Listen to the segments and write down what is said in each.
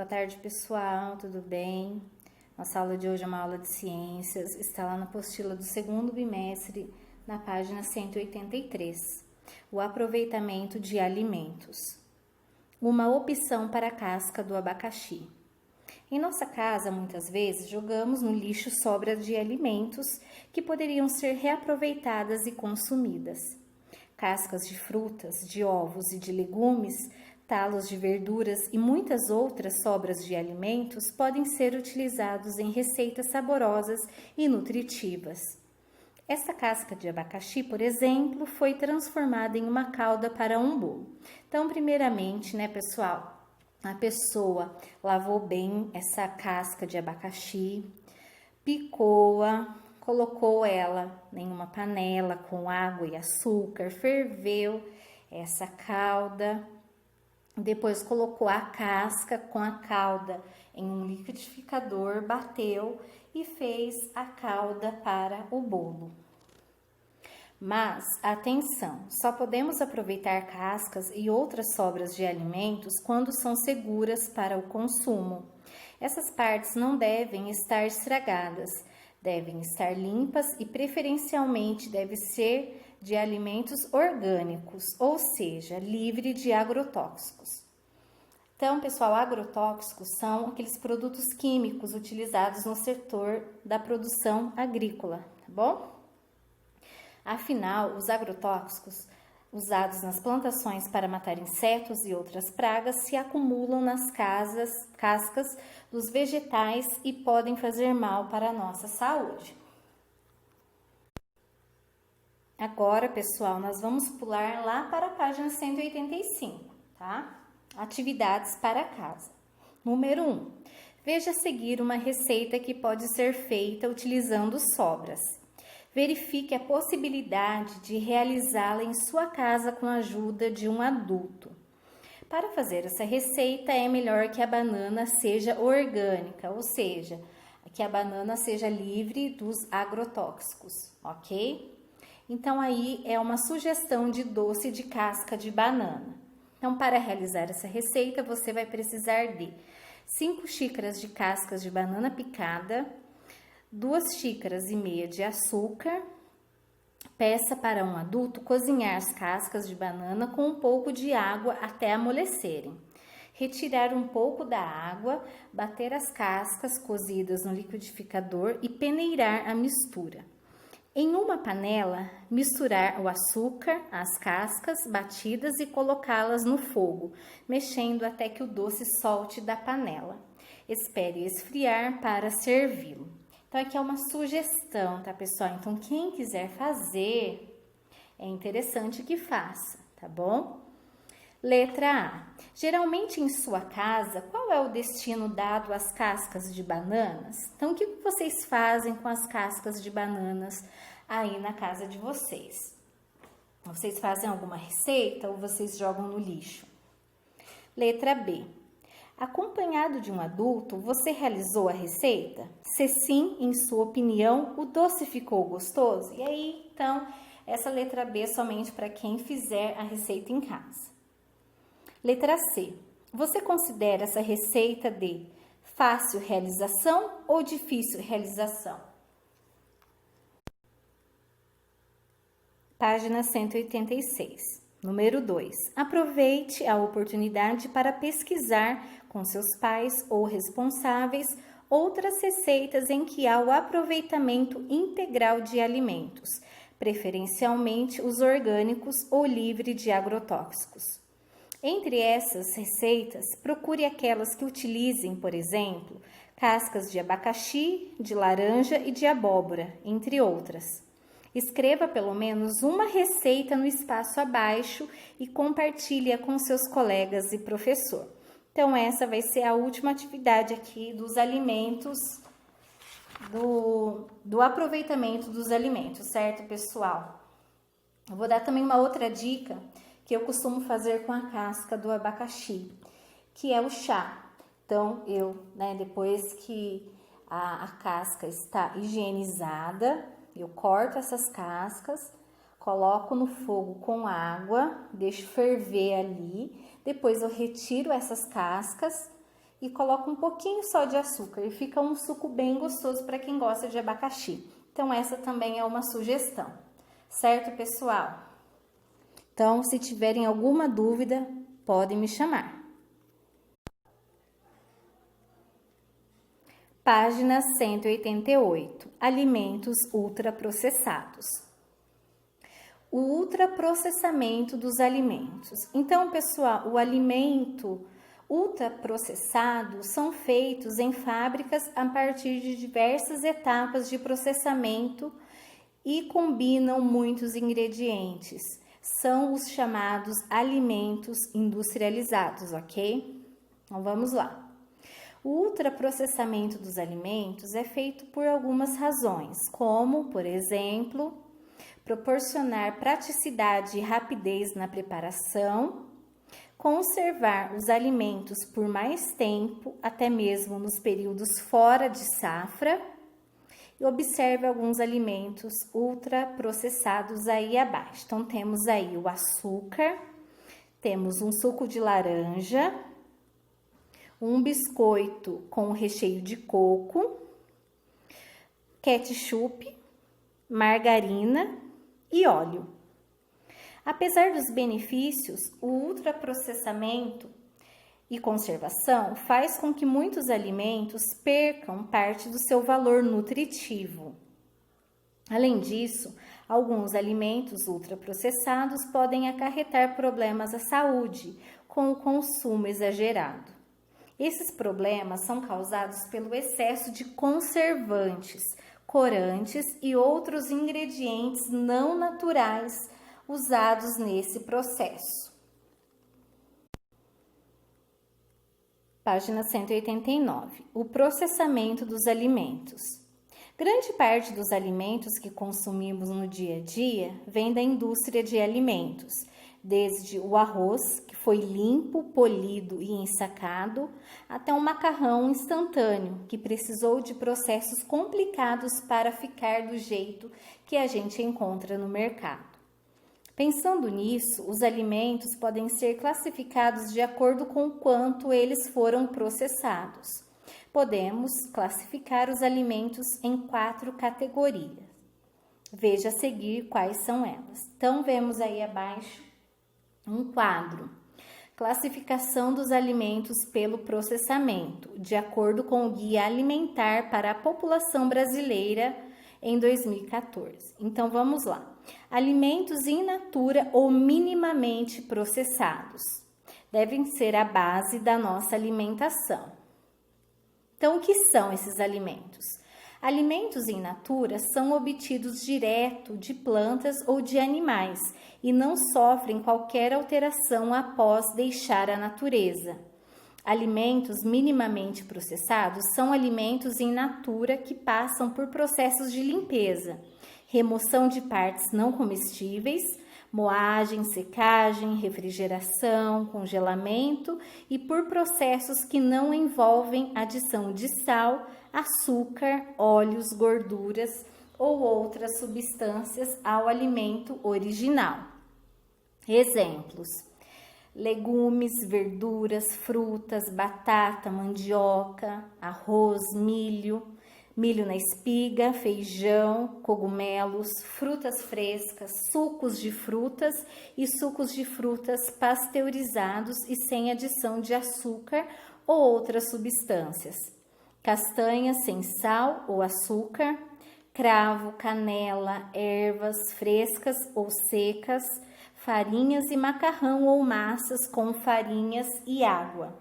Boa tarde, pessoal, tudo bem? Nossa aula de hoje é uma aula de ciências, está lá na apostila do segundo bimestre, na página 183. O aproveitamento de alimentos. Uma opção para a casca do abacaxi. Em nossa casa, muitas vezes, jogamos no lixo sobras de alimentos que poderiam ser reaproveitadas e consumidas. Cascas de frutas, de ovos e de legumes, talos de verduras e muitas outras sobras de alimentos podem ser utilizados em receitas saborosas e nutritivas. Esta casca de abacaxi, por exemplo, foi transformada em uma calda para um bolo. Então, primeiramente, pessoal, a pessoa lavou bem essa casca de abacaxi, picou-a, colocou ela em uma panela com água e açúcar, ferveu essa calda, depois colocou a casca com a calda em um liquidificador, bateu e fez a calda para o bolo. Mas, atenção, só podemos aproveitar cascas e outras sobras de alimentos quando são seguras para o consumo. Essas partes não devem estar estragadas, devem estar limpas e preferencialmente deve ser de alimentos orgânicos, ou seja, livre de agrotóxicos. Então, pessoal, agrotóxicos são aqueles produtos químicos utilizados no setor da produção agrícola, tá bom? Afinal, os agrotóxicos usados nas plantações para matar insetos e outras pragas se acumulam nas cascas dos vegetais e podem fazer mal para a nossa saúde. Agora, pessoal, nós vamos pular lá para a página 185, tá? Atividades para casa. Número 1. Veja a seguir uma receita que pode ser feita utilizando sobras. Verifique a possibilidade de realizá-la em sua casa com a ajuda de um adulto. Para fazer essa receita, é melhor que a banana seja orgânica, ou seja, que a banana seja livre dos agrotóxicos, ok? Então, aí é uma sugestão de doce de casca de banana. Então, para realizar essa receita, você vai precisar de 5 xícaras de cascas de banana picada, 2,5 xícaras de açúcar. Peça para um adulto cozinhar as cascas de banana com um pouco de água até amolecerem. Retirar um pouco da água, bater as cascas cozidas no liquidificador e peneirar a mistura. Em uma panela, misturar o açúcar, as cascas batidas e colocá-las no fogo, mexendo até que o doce solte da panela. Espere esfriar para servi-lo. Então, aqui é uma sugestão, tá, pessoal? Então, quem quiser fazer, é interessante que faça, tá bom? Letra A. Geralmente em sua casa, qual é o destino dado às cascas de bananas? Então, o que vocês fazem com as cascas de bananas aí na casa de vocês? Vocês fazem alguma receita ou vocês jogam no lixo? Letra B. Acompanhado de um adulto, você realizou a receita? Se sim, em sua opinião, o doce ficou gostoso? E aí, então, essa letra B é somente para quem fizer a receita em casa. Letra C. Você considera essa receita de fácil realização ou difícil realização? Página 186. Número 2. Aproveite a oportunidade para pesquisar com seus pais ou responsáveis outras receitas em que há o aproveitamento integral de alimentos, preferencialmente os orgânicos ou livre de agrotóxicos. Entre essas receitas, procure aquelas que utilizem, por exemplo, cascas de abacaxi, de laranja e de abóbora, entre outras. Escreva pelo menos uma receita no espaço abaixo e compartilhe-a com seus colegas e professor. Então, essa vai ser a última atividade aqui dos alimentos, do aproveitamento dos alimentos, certo, pessoal? Eu vou dar também uma outra dica que eu costumo fazer com a casca do abacaxi, que é o chá. Então, depois que a casca está higienizada, eu corto essas cascas, coloco no fogo com água, deixo ferver ali, depois eu retiro essas cascas e coloco um pouquinho só de açúcar e fica um suco bem gostoso para quem gosta de abacaxi. Então, essa também é uma sugestão, certo, pessoal? Então, se tiverem alguma dúvida, podem me chamar. Página 188. Alimentos ultraprocessados. O ultraprocessamento dos alimentos. Então, pessoal, o alimento ultraprocessado são feitos em fábricas a partir de diversas etapas de processamento e combinam muitos ingredientes. São os chamados alimentos industrializados, ok? Então, vamos lá. O ultraprocessamento dos alimentos é feito por algumas razões, como, por exemplo, proporcionar praticidade e rapidez na preparação, conservar os alimentos por mais tempo, até mesmo nos períodos fora de safra, e observe alguns alimentos ultraprocessados aí abaixo. Então, temos aí o açúcar, temos um suco de laranja, um biscoito com recheio de coco, ketchup, margarina e óleo. Apesar dos benefícios, o ultraprocessamento e conservação faz com que muitos alimentos percam parte do seu valor nutritivo. Além disso, alguns alimentos ultraprocessados podem acarretar problemas à saúde com o consumo exagerado. Esses problemas são causados pelo excesso de conservantes, corantes e outros ingredientes não naturais usados nesse processo. Página 189. O processamento dos alimentos. Grande parte dos alimentos que consumimos no dia a dia vem da indústria de alimentos, desde o arroz, que foi limpo, polido e ensacado, até um macarrão instantâneo, que precisou de processos complicados para ficar do jeito que a gente encontra no mercado. Pensando nisso, os alimentos podem ser classificados de acordo com o quanto eles foram processados. Podemos classificar os alimentos em 4 categorias. Veja a seguir quais são elas. Então, vemos aí abaixo um quadro. Classificação dos alimentos pelo processamento, de acordo com o Guia Alimentar para a População Brasileira em 2014. Então, vamos lá. Alimentos in natura ou minimamente processados devem ser a base da nossa alimentação. Então, o que são esses alimentos? Alimentos in natura são obtidos direto de plantas ou de animais e não sofrem qualquer alteração após deixar a natureza. Alimentos minimamente processados são alimentos in natura que passam por processos de limpeza, remoção de partes não comestíveis, moagem, secagem, refrigeração, congelamento e por processos que não envolvem adição de sal, açúcar, óleos, gorduras ou outras substâncias ao alimento original. Exemplos: legumes, verduras, frutas, batata, mandioca, arroz, milho na espiga, feijão, cogumelos, frutas frescas, sucos de frutas e sucos de frutas pasteurizados e sem adição de açúcar ou outras substâncias, castanhas sem sal ou açúcar, cravo, canela, ervas frescas ou secas, farinhas e macarrão ou massas com farinhas e água,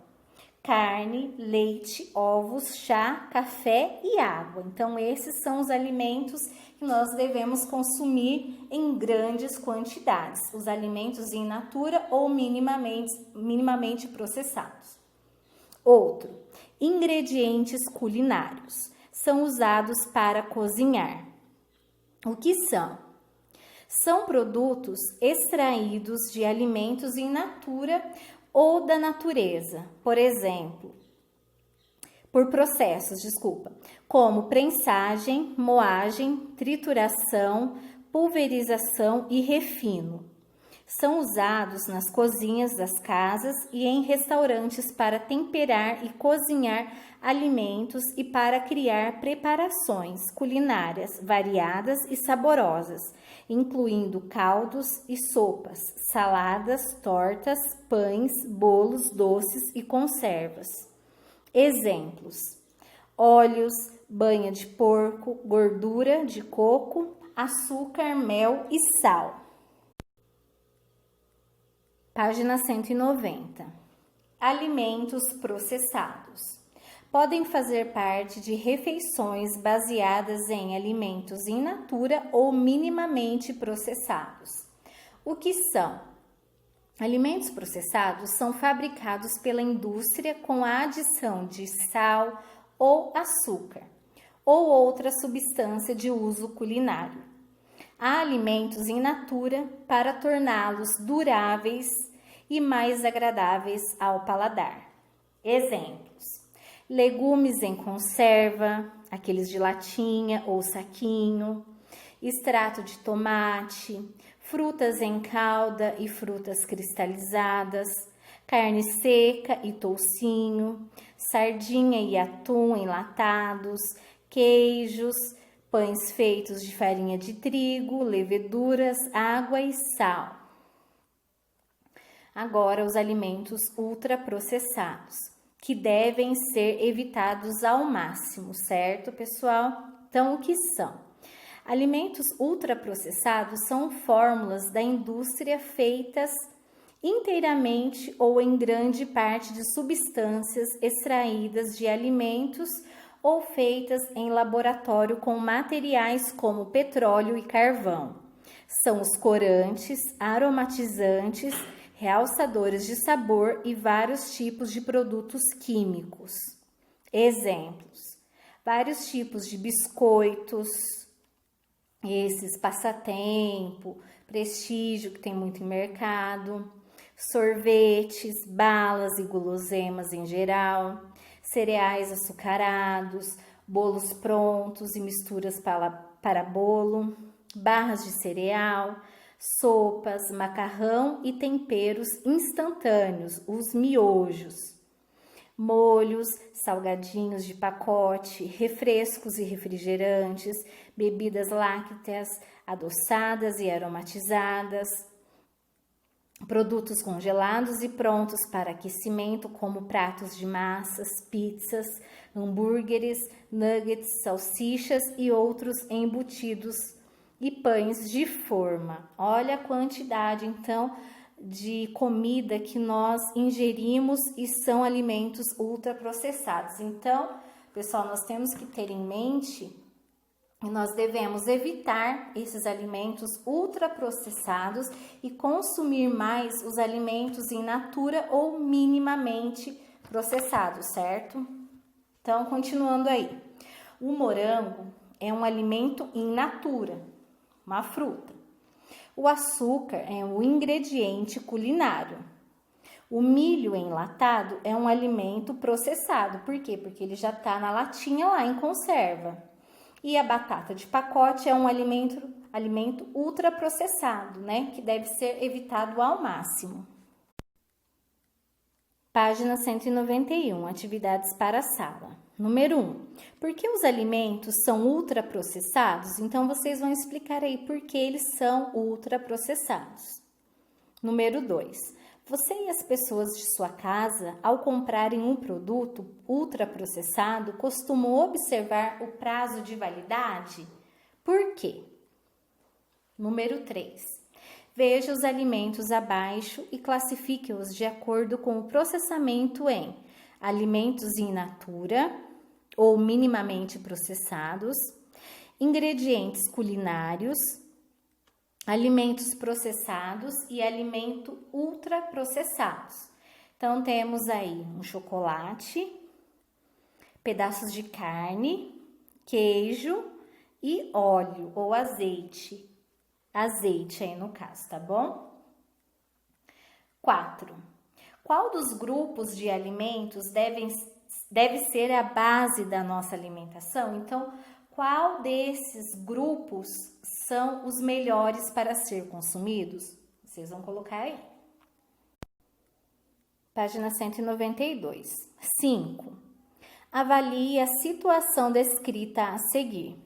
carne, leite, ovos, chá, café e água. Então, esses são os alimentos que nós devemos consumir em grandes quantidades, os alimentos in natura ou minimamente processados. Outro, ingredientes culinários, são usados para cozinhar. O que são? São produtos extraídos de alimentos in natura ou da natureza, por exemplo, como prensagem, moagem, trituração, pulverização e refino. São usados nas cozinhas das casas e em restaurantes para temperar e cozinhar alimentos e para criar preparações culinárias variadas e saborosas, incluindo caldos e sopas, saladas, tortas, pães, bolos, doces e conservas. Exemplos: óleos, banha de porco, gordura de coco, açúcar, mel e sal. Página 190. Alimentos processados. Podem fazer parte de refeições baseadas em alimentos in natura ou minimamente processados. O que são? Alimentos processados são fabricados pela indústria com a adição de sal ou açúcar, ou outra substância de uso culinário. Há alimentos in natura para torná-los duráveis e mais agradáveis ao paladar. Exemplos: legumes em conserva, aqueles de latinha ou saquinho, extrato de tomate, frutas em calda e frutas cristalizadas, carne seca e toucinho, sardinha e atum enlatados, queijos, pães feitos de farinha de trigo, leveduras, água e sal. Agora, os alimentos ultraprocessados, que devem ser evitados ao máximo, certo, pessoal? Então, o que são? Alimentos ultraprocessados são fórmulas da indústria feitas inteiramente ou em grande parte de substâncias extraídas de alimentos ou feitas em laboratório com materiais como petróleo e carvão. São os corantes, aromatizantes, realçadores de sabor e vários tipos de produtos químicos. Exemplos: vários tipos de biscoitos, esses Passatempo, Prestígio, que tem muito em mercado, sorvetes, balas e guloseimas em geral, cereais açucarados, bolos prontos e misturas para bolo, barras de cereal, sopas, macarrão e temperos instantâneos, os miojos, molhos, salgadinhos de pacote, refrescos e refrigerantes, bebidas lácteas adoçadas e aromatizadas, produtos congelados e prontos para aquecimento, como pratos de massas, pizzas, hambúrgueres, nuggets, salsichas e outros embutidos e pães de forma. Olha a quantidade, então, de comida que nós ingerimos e são alimentos ultraprocessados. Então, pessoal, nós temos que ter em mente que nós devemos evitar esses alimentos ultraprocessados e consumir mais os alimentos in natura ou minimamente processados, certo? Então, continuando aí. O morango é um alimento in natura, uma fruta. O açúcar é um ingrediente culinário. O milho enlatado é um alimento processado. Por quê? Porque ele já está na latinha lá em conserva. E a batata de pacote é um alimento ultraprocessado, né? Que deve ser evitado ao máximo. Página 191, atividades para a sala. Número 1. Por que os alimentos são ultraprocessados? Então, vocês vão explicar aí por que eles são ultraprocessados. Número 2. Você e as pessoas de sua casa, ao comprarem um produto ultraprocessado, costumam observar o prazo de validade? Por quê? Número 3. Veja os alimentos abaixo e classifique-os de acordo com o processamento em alimentos in natura ou minimamente processados, ingredientes culinários, alimentos processados e alimento ultraprocessados. Então, temos aí um chocolate, pedaços de carne, queijo e óleo ou azeite. Azeite aí no caso, tá bom? 4. Qual dos grupos de alimentos deve ser a base da nossa alimentação? Então, qual desses grupos são os melhores para ser consumidos? Vocês vão colocar aí. Página 192. 5. Avalie a situação descrita a seguir.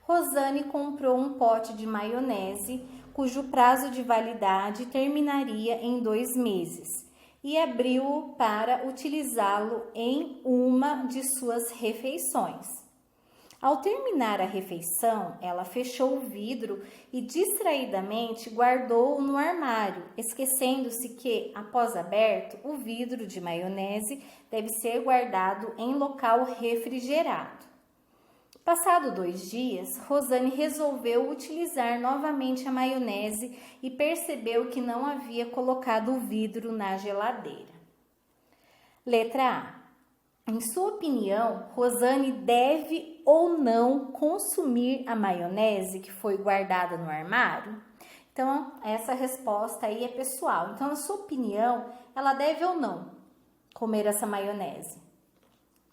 Rosane comprou um pote de maionese, cujo prazo de validade terminaria em 2 meses, e abriu-o para utilizá-lo em uma de suas refeições. Ao terminar a refeição, ela fechou o vidro e distraidamente guardou-o no armário, esquecendo-se que, após aberto, o vidro de maionese deve ser guardado em local refrigerado. Passado 2 dias, Rosane resolveu utilizar novamente a maionese e percebeu que não havia colocado o vidro na geladeira. Letra A. Em sua opinião, Rosane deve ou não consumir a maionese que foi guardada no armário? Então, essa resposta aí é pessoal. Então, na sua opinião, ela deve ou não comer essa maionese?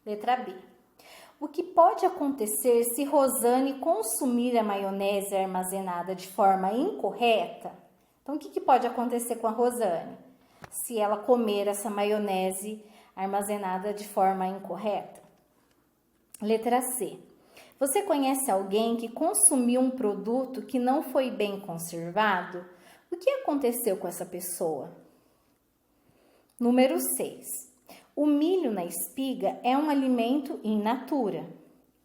Letra B. O que pode acontecer se Rosane consumir a maionese armazenada de forma incorreta? Então, o que pode acontecer com a Rosane se ela comer essa maionese armazenada de forma incorreta? Letra C. Você conhece alguém que consumiu um produto que não foi bem conservado? O que aconteceu com essa pessoa? Número 6. O milho na espiga é um alimento in natura.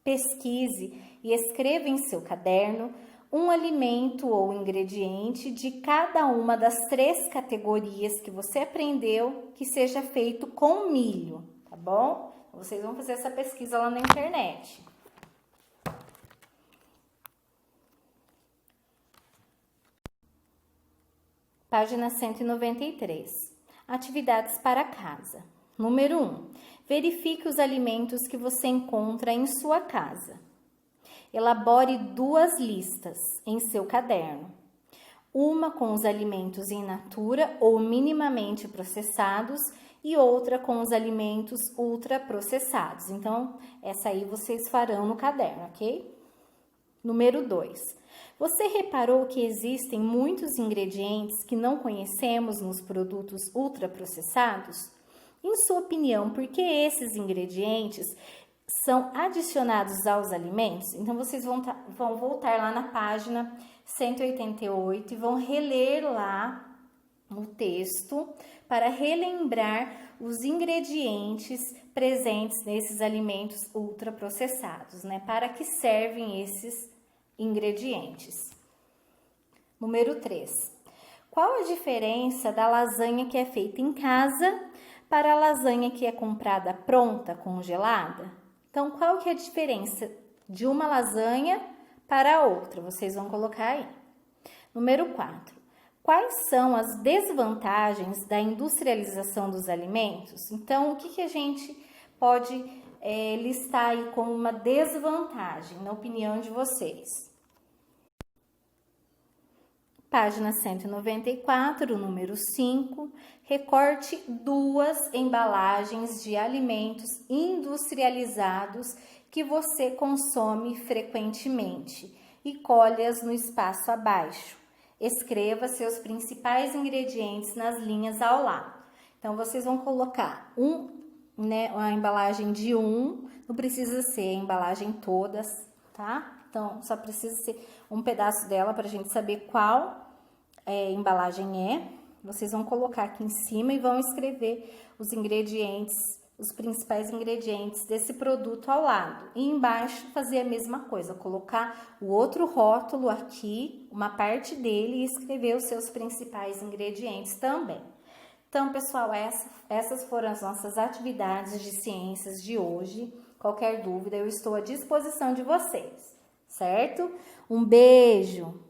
Pesquise e escreva em seu caderno um alimento ou ingrediente de cada uma das 3 categorias que você aprendeu que seja feito com milho, tá bom? Vocês vão fazer essa pesquisa lá na internet. Página 193. Atividades para casa. Número 1. Verifique os alimentos que você encontra em sua casa. Elabore 2 listas em seu caderno. Uma com os alimentos in natura ou minimamente processados e outra com os alimentos ultraprocessados. Então, essa aí vocês farão no caderno, ok? Número 2. Você reparou que existem muitos ingredientes que não conhecemos nos produtos ultraprocessados? Em sua opinião, por que esses ingredientes são adicionados aos alimentos? Então, vocês vão voltar lá na página 188 e vão reler lá o texto para relembrar os ingredientes presentes nesses alimentos ultraprocessados, né? Para que servem esses ingredientes. Número 3. Qual a diferença da lasanha que é feita em casa para a lasanha que é comprada pronta, congelada? Então, qual que é a diferença de uma lasanha para a outra? Vocês vão colocar aí. Número 4. Quais são as desvantagens da industrialização dos alimentos? Então, o que a gente pode listar aí como uma desvantagem, na opinião de vocês? Página 194, número 5, recorte 2 embalagens de alimentos industrializados que você consome frequentemente e colhe-as no espaço abaixo. Escreva seus principais ingredientes nas linhas ao lado. Então, vocês vão colocar a embalagem de não precisa ser a embalagem todas, tá? Então, só precisa ser um pedaço dela para a gente saber qual embalagem é. Vocês vão colocar aqui em cima e vão escrever os ingredientes, os principais ingredientes desse produto ao lado. E embaixo fazer a mesma coisa, colocar o outro rótulo aqui, uma parte dele e escrever os seus principais ingredientes também. Então, pessoal, essas foram as nossas atividades de ciências de hoje. Qualquer dúvida, eu estou à disposição de vocês, certo? Um beijo!